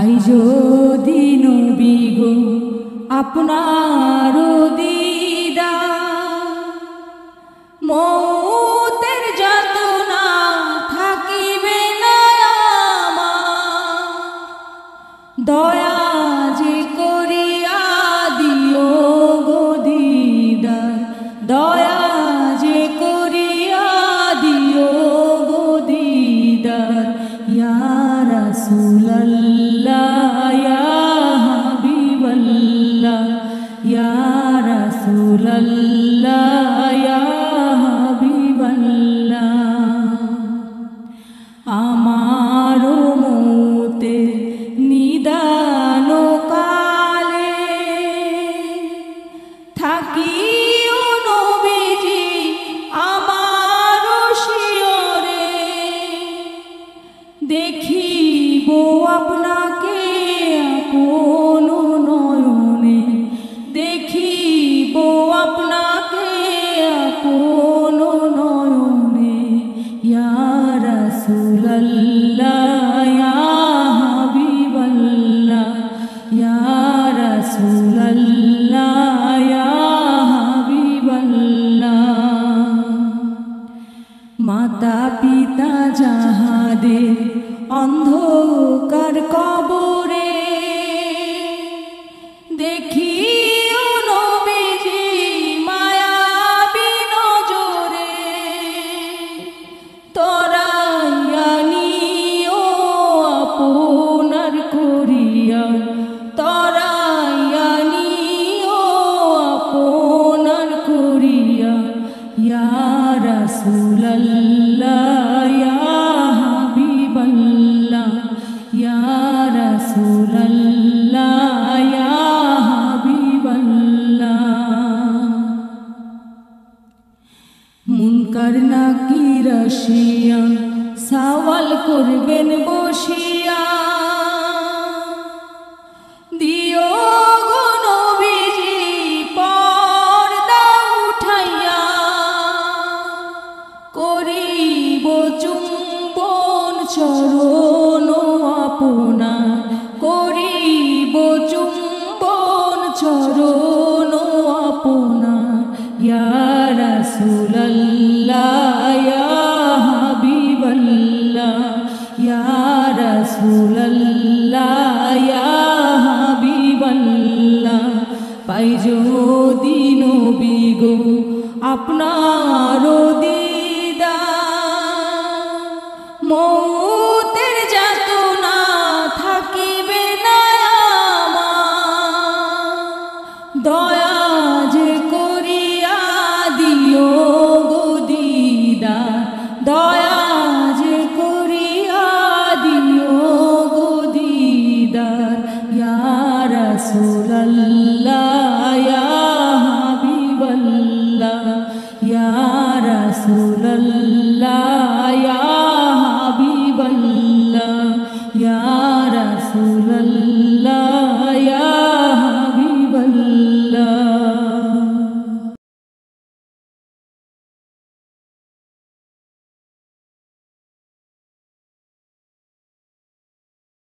পাই যদি নবী গো আপনার দিদার, মৌতের যাতনা থাকিবে না আমার, দয়া যে করিয়া দিও গো দিদার, দয়া যে করিয়া দিও গো দিদার। ইয়া রাসূলুল্লাহ ইয়া হাবিবাল্লাহ, ইয়া রাসূলুল্লাহ ইয়া হাবিবাল্লাহ। আমার মৌতে নিদান কালে থাকিও নবীজি আমার শিয়রে, দেখিব আপনাকে আপন নয়নে, দেখিব আপনাকে আপন নয়নে। ইয়া রাসূলুল্লাহ ইয়া হাবিবাল্লাহ, ইয়া রাসূলুল্লাহ ইয়া হাবিবাল্লাহ। মাতা পিতা যাহাদের অন্ধকার কবরে, দেখিও নবীজি মায়াবী নজরে, তরাইয়া নিও আপনার করিয়া, তরাইয়া নিও আপনার করিয়া। ইয়া রাসূলুল্লাহ ইয়া হাবিবাল্লাহ, ইয়া রাসূলুল্লাহ ইয়া হাবিবাল্লাহ। মুনকার নাকির আসিয়া সওয়াল করবেন বসিয়া, দিও গো নবীজি পর্দা উঠাইয়া, করিব চুম্বন চরণ আপনার, করিব চুম্বন চরণ আপনার। ইয়া রাসূলুল্লাহ ইয়া হাবিবাল্লাহ, ইয়া রাসূলুল্লাহ ইয়া হাবিবাল্লাহ। পাই যদি নবী গো আপনার দিদার, মৌতের যাতনা থাকিবে না আমার, দয়া যে করিয়া দিও গো দিদার, দয়া যে করিয়া দিও গো দিদার। ইয়া রাসূলুল্লাহ ইয়া হাবিবাল্লাহ, ইয়া রাসূলুল্লাহ